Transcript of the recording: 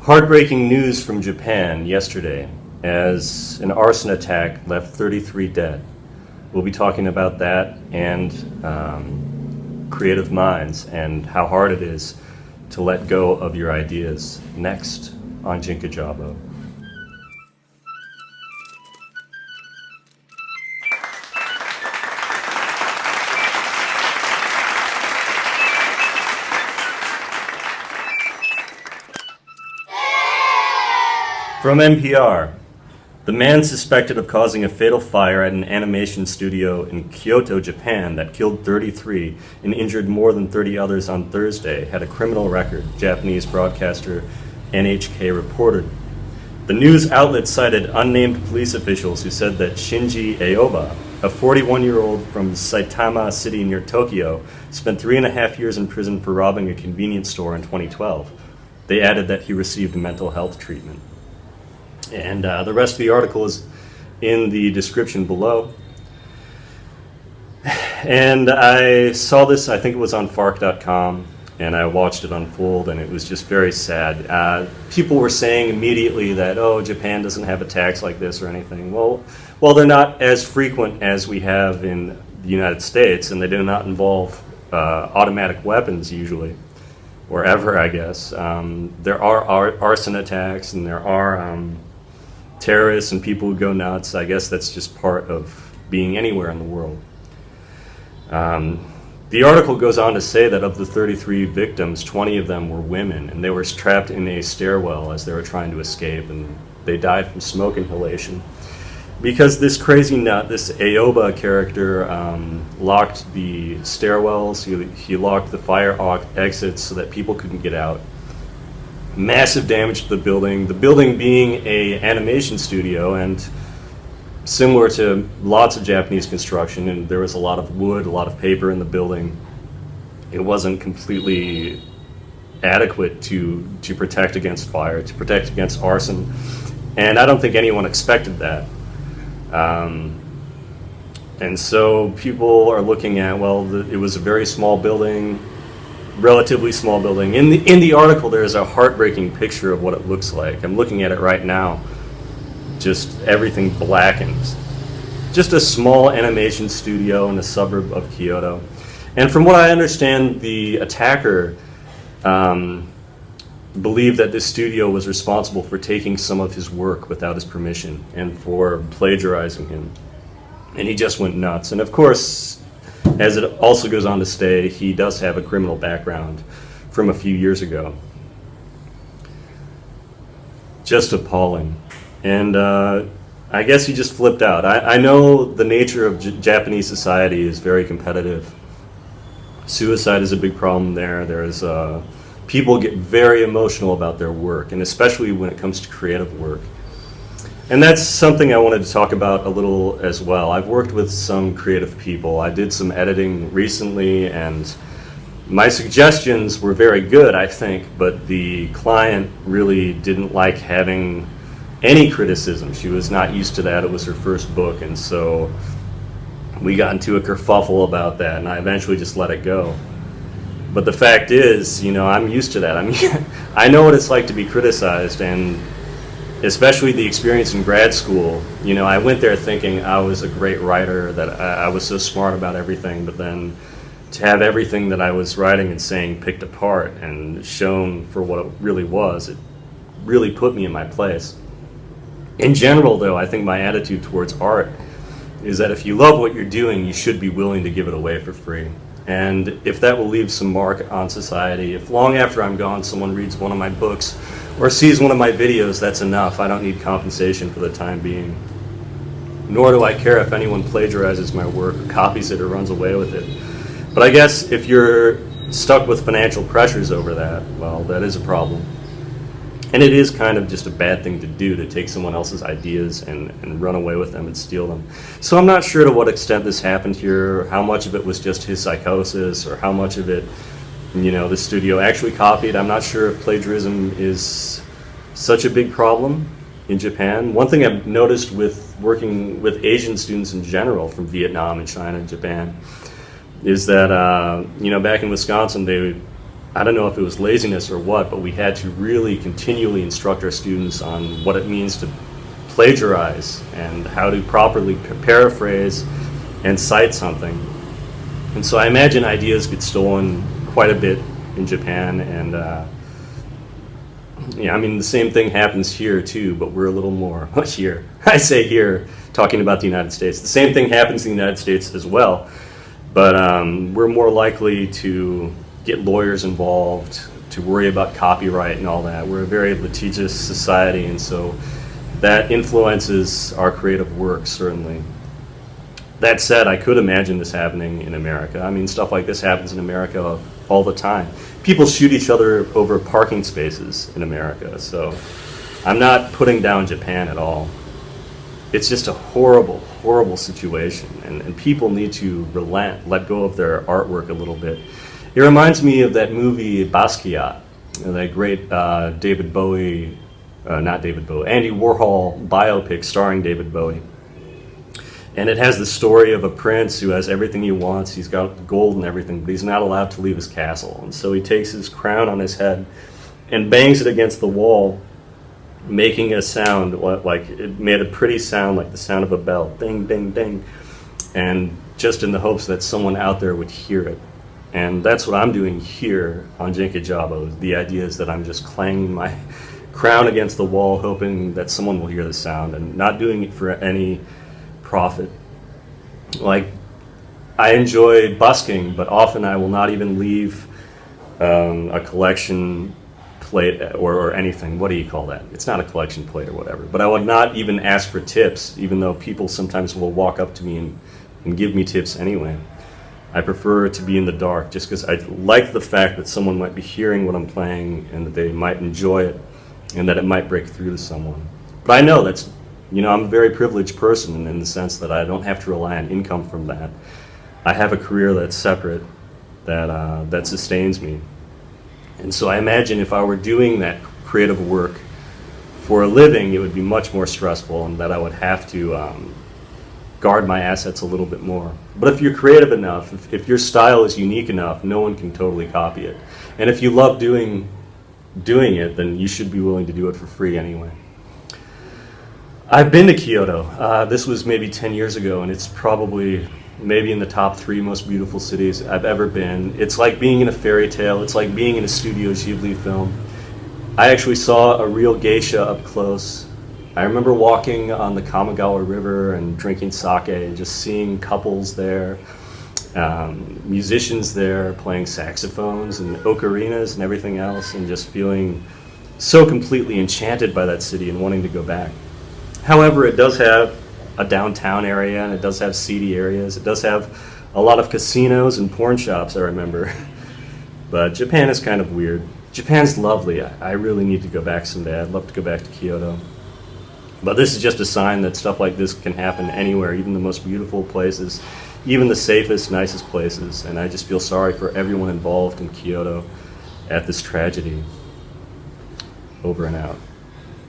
Heartbreaking news from Japan yesterday as an arson attack left 33 dead. We'll be talking about that and creative minds and how hard it is to let go of your ideas next on Jinkajabo. From NPR, the man suspected of causing a fatal fire at an animation studio in Kyoto, Japan that killed 33 and injured more than 30 others on Thursday had a criminal record, Japanese broadcaster NHK reported. The news outlet cited unnamed police officials who said that Shinji Aoba, a 41-year-old from Saitama City near Tokyo, spent 3.5 years in prison for robbing a convenience store in 2012. They added that he received mental health treatment. And the rest of the article is in the description below. And I saw this, I think it was on Fark.com, and I watched it unfold, and it was just very sad. People were saying immediately that, oh, Japan doesn't have attacks like this or anything. Well, they're not as frequent as we have in the United States, and they do not involve automatic weapons usually, or ever, I guess. There are arson attacks, and there are terrorists and people who go nuts. I guess that's just part of being anywhere in the world. The article goes on to say that of the 33 victims, 20 of them were women, and they were trapped in a stairwell as they were trying to escape, and they died from smoke inhalation. Because this crazy nut, this Aoba character, locked the stairwells, he locked the fire exits so that people couldn't get out. Massive damage to the building being a animation studio, and similar to lots of Japanese construction, and there was a lot of wood, a lot of paper in the building. It wasn't completely adequate to protect against fire, to protect against arson, and I don't think anyone expected that. And so people are looking at, well, it was a very small building, relatively small building. In the article, there's a heartbreaking picture of what it looks like. I'm looking at it right now. Just everything blackens. Just a small animation studio in a suburb of Kyoto. And from what I understand, the attacker believed that this studio was responsible for taking some of his work without his permission and for plagiarizing him. And he just went nuts. And of course, as it also goes on to say, he does have a criminal background from a few years ago. Just appalling. And I guess he just flipped out. I know the nature of Japanese society is very competitive. Suicide is a big problem there. People get very emotional about their work, and especially when it comes to creative work. And that's something I wanted to talk about a little as well. I've worked with some creative people. I did some editing recently, and my suggestions were very good, I think, but the client really didn't like having any criticism. She was not used to that. It was her first book, and so we got into a kerfuffle about that, and I eventually just let it go. But the fact is, I'm used to that. I mean, I know what it's like to be criticized, and especially the experience in grad school. I went there thinking I was a great writer, that I was so smart about everything, but then to have everything that I was writing and saying picked apart and shown for what it really was, it really put me in my place. In general, though, I think my attitude towards art is that if you love what you're doing, you should be willing to give it away for free. And if that will leave some mark on society, if long after I'm gone someone reads one of my books or sees one of my videos, that's enough. I don't need compensation for the time being. Nor do I care if anyone plagiarizes my work or copies it or runs away with it. But I guess if you're stuck with financial pressures over that, well, that is a problem. And it is kind of just a bad thing to do, to take someone else's ideas and run away with them and steal them. So I'm not sure to what extent this happened here, how much of it was just his psychosis, or how much of it, the studio actually copied. I'm not sure if plagiarism is such a big problem in Japan. One thing I've noticed with working with Asian students in general from Vietnam and China and Japan is that, back in Wisconsin, I don't know if it was laziness or what, but we had to really continually instruct our students on what it means to plagiarize and how to properly paraphrase and cite something. And so I imagine ideas get stolen quite a bit in Japan, and yeah, I mean, the same thing happens here too, but we're a little more here. I say here, talking about the United States. The same thing happens in the United States as well, but we're more likely to get lawyers involved, to worry about copyright and all that. We're a very litigious society, and so that influences our creative work, certainly. That said, I could imagine this happening in America. I mean, stuff like this happens in America all the time. People shoot each other over parking spaces in America, so I'm not putting down Japan at all. It's just a horrible, horrible situation, and people need to relent, let go of their artwork a little bit. It reminds me of that movie Basquiat, that great David Bowie, not David Bowie, Andy Warhol biopic starring David Bowie. And it has the story of a prince who has everything he wants. He's got gold and everything, but he's not allowed to leave his castle. And so he takes his crown on his head and bangs it against the wall, making a sound, like it made a pretty sound like the sound of a bell, ding, ding, ding, and just in the hopes that someone out there would hear it. And that's what I'm doing here on Jinkejabo. The idea is that I'm just clanging my crown against the wall, hoping that someone will hear the sound, and not doing it for any profit. Like, I enjoy busking, but often I will not even leave a collection plate or anything. What do you call that? It's not a collection plate or whatever. But I would not even ask for tips, even though people sometimes will walk up to me and give me tips anyway. I prefer to be in the dark, just because I like the fact that someone might be hearing what I'm playing and that they might enjoy it and that it might break through to someone. But I know that's, I'm a very privileged person in the sense that I don't have to rely on income from that. I have a career that's separate, that sustains me. And so I imagine if I were doing that creative work for a living, it would be much more stressful, and that I would have to guard my assets a little bit more. But if you're creative enough, if your style is unique enough, no one can totally copy it. And if you love doing it, then you should be willing to do it for free anyway. I've been to Kyoto. This was maybe 10 years ago, and it's probably maybe in the top 3 most beautiful cities I've ever been. It's like being in a fairy tale. It's like being in a Studio Ghibli film. I actually saw a real geisha up close. I remember walking on the Kamigawa River and drinking sake and just seeing couples there, musicians there playing saxophones and ocarinas and everything else, and just feeling so completely enchanted by that city and wanting to go back. However, it does have a downtown area, and it does have seedy areas. It does have a lot of casinos and porn shops, I remember. But Japan is kind of weird. Japan's lovely. I really need to go back someday. I'd love to go back to Kyoto. But this is just a sign that stuff like this can happen anywhere, even the most beautiful places, even the safest, nicest places. And I just feel sorry for everyone involved in Kyoto at this tragedy. Over and out.